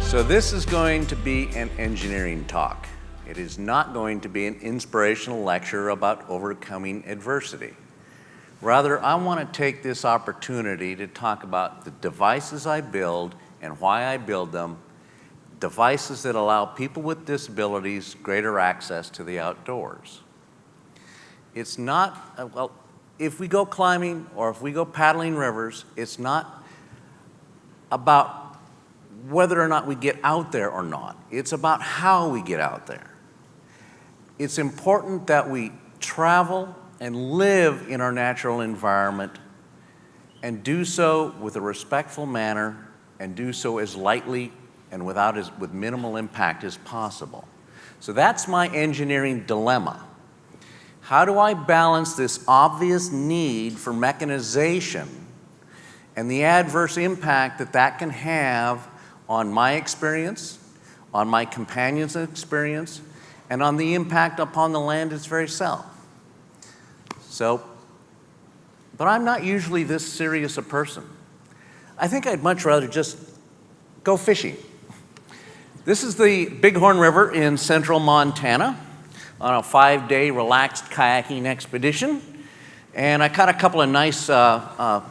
So this is going to be an engineering talk. It is not going to be an inspirational lecture about overcoming adversity. Rather, I want to take this opportunity to talk about the devices I build and why I build them, devices that allow people with disabilities greater access to the outdoors. It's not, well, if we go climbing or if we go paddling rivers, it's not about whether or not we get out there or not. It's about how we get out there. It's important that we travel and live in our natural environment and do so with a respectful manner and do so as lightly and with minimal impact as possible. So that's my engineering dilemma. How do I balance this obvious need for mechanization and the adverse impact that that can have on my experience, on my companion's experience, and on the impact upon the land its very self? But I'm not usually this serious a person. I think I'd much rather just go fishing. This is the Bighorn River in central Montana on a 5-day relaxed kayaking expedition. And I caught a couple of nice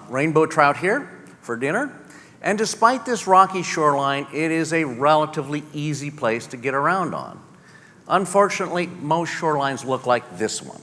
rainbow trout here for dinner. And despite this rocky shoreline, it is a relatively easy place to get around on. Unfortunately, most shorelines look like this one.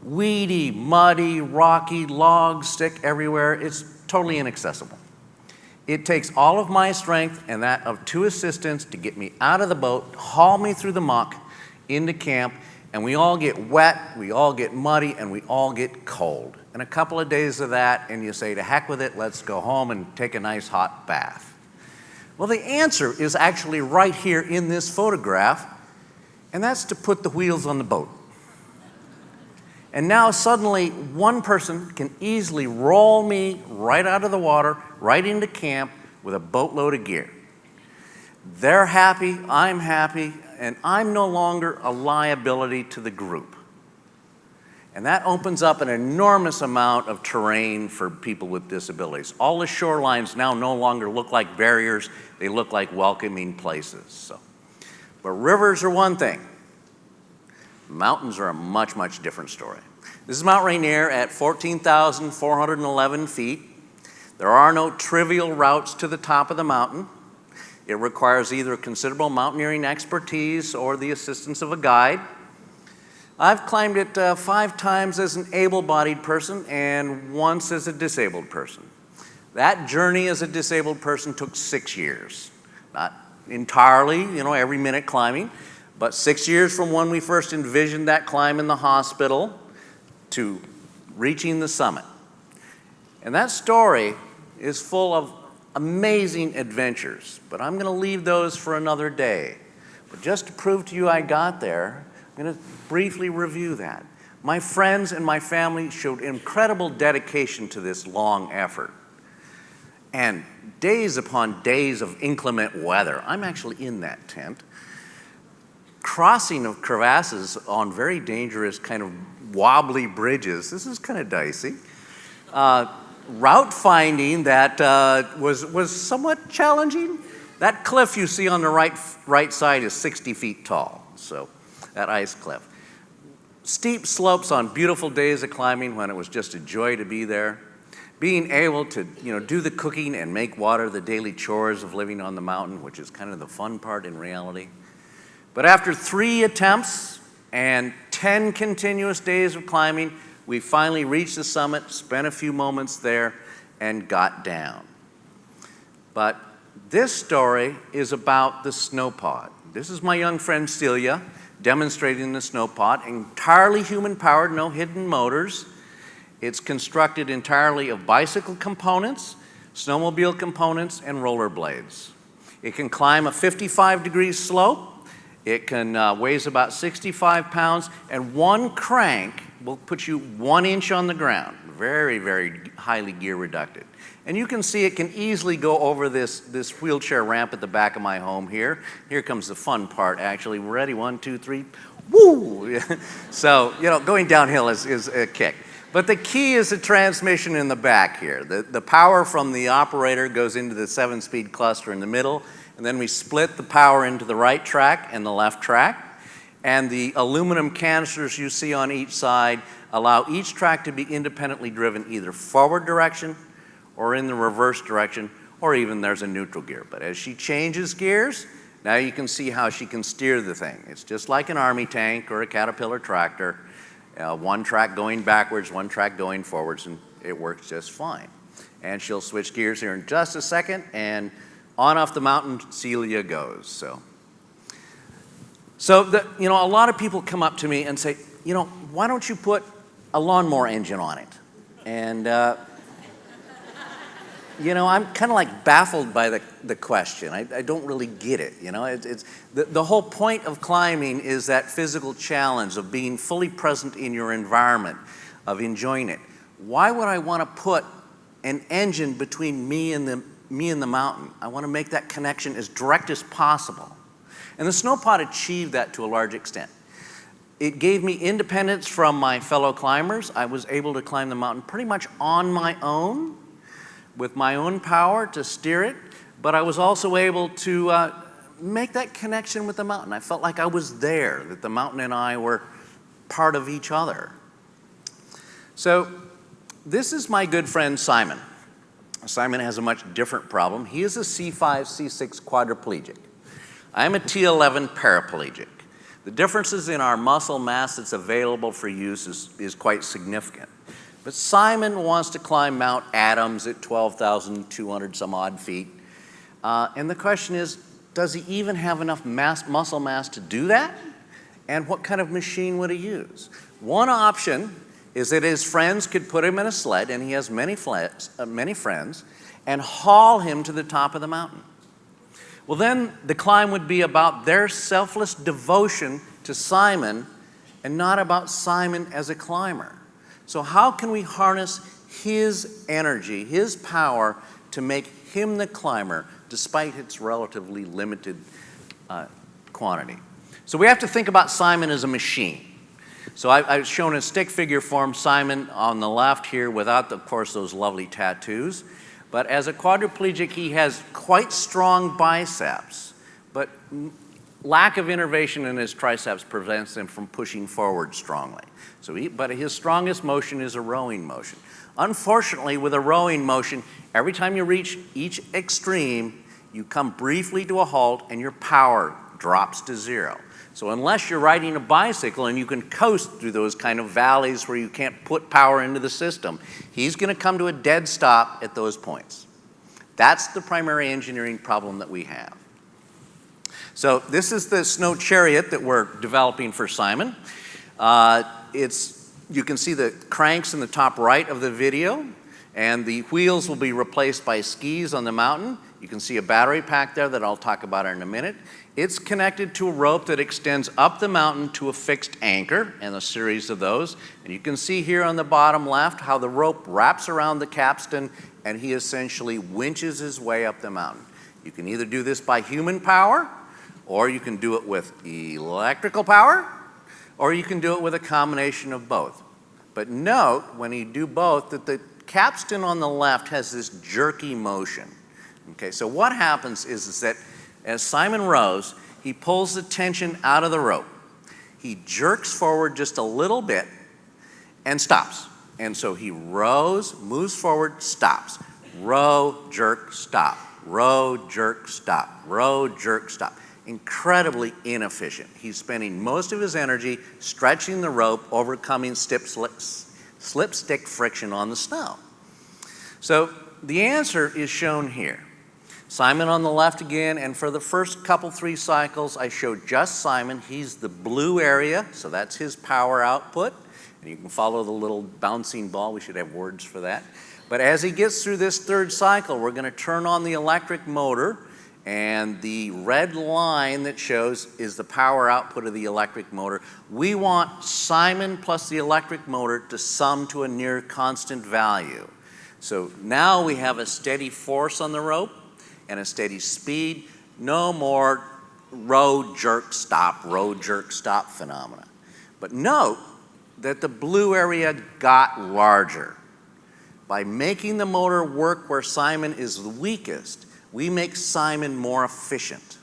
Weedy, muddy, rocky, logs stick everywhere. It's totally inaccessible. It takes all of my strength and that of 2 assistants to get me out of the boat, haul me through the muck into camp, and we all get wet, we all get muddy, and we all get cold. And a couple of days of that, and you say, to heck with it, let's go home and take a nice hot bath. Well, the answer is actually right here in this photograph, and that's to put the wheels on the boat. And now suddenly one person can easily roll me right out of the water, right into camp with a boatload of gear. They're happy, I'm happy, and I'm no longer a liability to the group. And that opens up an enormous amount of terrain for people with disabilities. All the shorelines now no longer look like barriers, they look like welcoming places. But rivers are one thing. Mountains are a much, much different story. This is Mount Rainier at 14,411 feet. There are no trivial routes to the top of the mountain. It requires either considerable mountaineering expertise or the assistance of a guide. I've climbed it 5 times as an able-bodied person and once as a disabled person. That journey as a disabled person took 6 years. Not entirely, every minute climbing, but 6 years from when we first envisioned that climb in the hospital to reaching the summit. And that story is full of amazing adventures, but I'm going to leave those for another day. But just to prove to you I got there, I'm going to briefly review that. My friends and my family showed incredible dedication to this long effort. And days upon days of inclement weather, I'm actually in that tent, crossing of crevasses on very dangerous kind of wobbly bridges. This is kind of dicey. Route finding that was somewhat challenging. That cliff you see on the right side is 60 feet tall, so that ice cliff. Steep slopes on beautiful days of climbing when it was just a joy to be there. Being able to do the cooking and make water, the daily chores of living on the mountain, which is kind of the fun part in reality. But after 3 attempts and 10 continuous days of climbing, we finally reached the summit, spent a few moments there, and got down. But this story is about the snow pod. This is my young friend Celia demonstrating the snow pod, entirely human-powered, no hidden motors. It's constructed entirely of bicycle components, snowmobile components, and rollerblades. It can climb a 55-degree slope. It can weighs about 65 pounds, and one crank will put you 1 inch on the ground. Very, very highly gear reducted. And you can see it can easily go over this wheelchair ramp at the back of my home here. Here comes the fun part, actually. We're ready, 1, 2, 3, woo! So, going downhill is a kick. But the key is the transmission in the back here. The power from the operator goes into the 7-speed cluster in the middle, and then we split the power into the right track and the left track. And the aluminum canisters you see on each side allow each track to be independently driven either forward direction or in the reverse direction, or even there's a neutral gear. But as she changes gears, now you can see how she can steer the thing. It's just like an army tank or a Caterpillar tractor. One track going backwards, one track going forwards, and it works just fine. And she'll switch gears here in just a second, and on off the mountain, Celia goes. So a lot of people come up to me and say, why don't you put a lawnmower engine on it? And I'm kind of like baffled by the question. I don't really get it. It's the whole point of climbing is that physical challenge of being fully present in your environment, of enjoying it. Why would I want to put an engine between me and the mountain? I want to make that connection as direct as possible. And the snowpod achieved that to a large extent. It gave me independence from my fellow climbers. I was able to climb the mountain pretty much on my own, with my own power to steer it, but I was also able to make that connection with the mountain. I felt like I was there, that the mountain and I were part of each other. So this is my good friend Simon. Simon has a much different problem. He is a C5, C6 quadriplegic. I'm a T11 paraplegic. The differences in our muscle mass that's available for use is quite significant. But Simon wants to climb Mount Adams at 12,200 some odd feet. And the question is, does he even have enough muscle mass to do that? And what kind of machine would he use? One option is that his friends could put him in a sled, and he has many friends, and haul him to the top of the mountain. Well, then the climb would be about their selfless devotion to Simon and not about Simon as a climber. So how can we harness his energy, his power, to make him the climber, despite its relatively limited quantity? So we have to think about Simon as a machine. So I've shown in stick figure form Simon on the left here without, of course, those lovely tattoos. But as a quadriplegic, he has quite strong biceps, but lack of innervation in his triceps prevents him from pushing forward strongly. But his strongest motion is a rowing motion. Unfortunately, with a rowing motion, every time you reach each extreme, you come briefly to a halt and your power drops to zero. So unless you're riding a bicycle and you can coast through those kind of valleys where you can't put power into the system, he's going to come to a dead stop at those points. That's the primary engineering problem that we have. So this is the snow chariot that we're developing for Simon. You can see the cranks in the top right of the video, and the wheels will be replaced by skis on the mountain. You can see a battery pack there that I'll talk about in a minute. It's connected to a rope that extends up the mountain to a fixed anchor, and a series of those. And you can see here on the bottom left how the rope wraps around the capstan, and he essentially winches his way up the mountain. You can either do this by human power, or you can do it with electrical power, or you can do it with a combination of both. But note, when you do both, that the capstan on the left has this jerky motion. Okay, so what happens is that as Simon rows, he pulls the tension out of the rope. He jerks forward just a little bit and stops. And so he rows, moves forward, stops. Row, jerk, stop. Row, jerk, stop. Row, jerk, stop. Incredibly inefficient. He's spending most of his energy stretching the rope, overcoming slipstick friction on the snow. So the answer is shown here. Simon on the left again, and for the first three cycles, I showed just Simon. He's the blue area, so that's his power output. And you can follow the little bouncing ball. We should have words for that. But as he gets through this third cycle, we're going to turn on the electric motor, and the red line that shows is the power output of the electric motor. We want Simon plus the electric motor to sum to a near constant value. So now we have a steady force on the rope and a steady speed. No more row, jerk, stop phenomena. But note that the blue area got larger. By making the motor work where Simon is the weakest, we make Simon more efficient.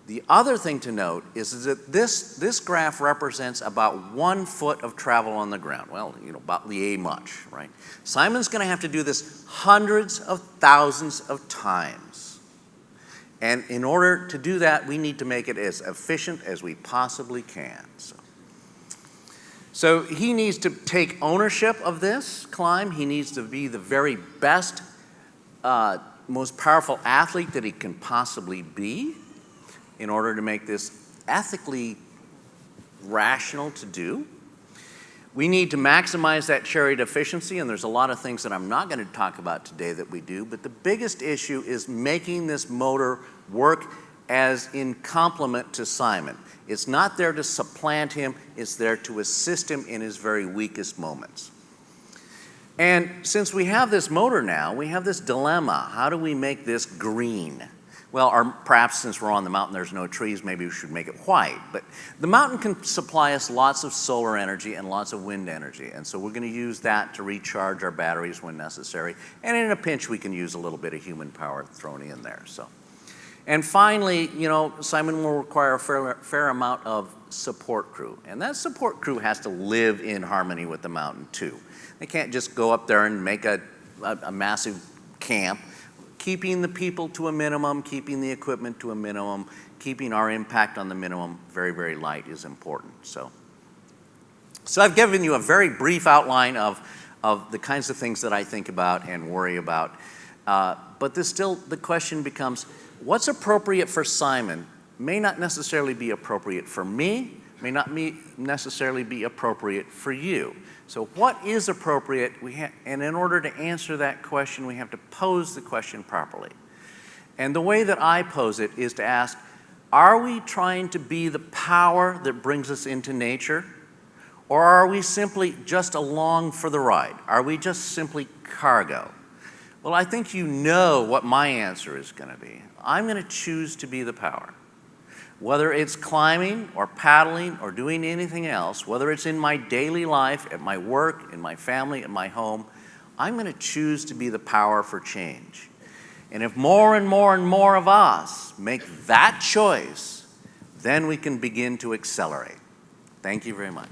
The other thing to note is that this graph represents about 1 foot of travel on the ground. Well, about yay much, right? Simon's going to have to do this hundreds of thousands of times. And in order to do that, we need to make it as efficient as we possibly can. So he needs to take ownership of this climb. He needs to be the very best, most powerful athlete that he can possibly be in order to make this ethically rational to do. We need to maximize that chariot efficiency, and there's a lot of things that I'm not going to talk about today that we do, but the biggest issue is making this motor work as in complement to Simon. It's not there to supplant him, it's there to assist him in his very weakest moments. And since we have this motor now, we have this dilemma. How do we make this green? Well, or perhaps since we're on the mountain, there's no trees, maybe we should make it white. But the mountain can supply us lots of solar energy and lots of wind energy. And so we're going to use that to recharge our batteries when necessary. And in a pinch, we can use a little bit of human power thrown in there. And finally, Simon will require a fair amount of support crew. And that support crew has to live in harmony with the mountain, too. They can't just go up there and make a massive camp. Keeping the people to a minimum, keeping the equipment to a minimum, keeping our impact on the minimum very, very light is important. So I've given you a very brief outline of the kinds of things that I think about and worry about. But the question becomes, what's appropriate for Simon may not necessarily be appropriate for me, may not necessarily be appropriate for you. So what is appropriate? And in order to answer that question, we have to pose the question properly. And the way that I pose it is to ask, are we trying to be the power that brings us into nature? Or are we simply just along for the ride? Are we just simply cargo? Well, I think you know what my answer is going to be. I'm going to choose to be the power. Whether it's climbing or paddling or doing anything else, whether it's in my daily life, at my work, in my family, at my home, I'm going to choose to be the power for change. And if more and more and more of us make that choice, then we can begin to accelerate. Thank you very much.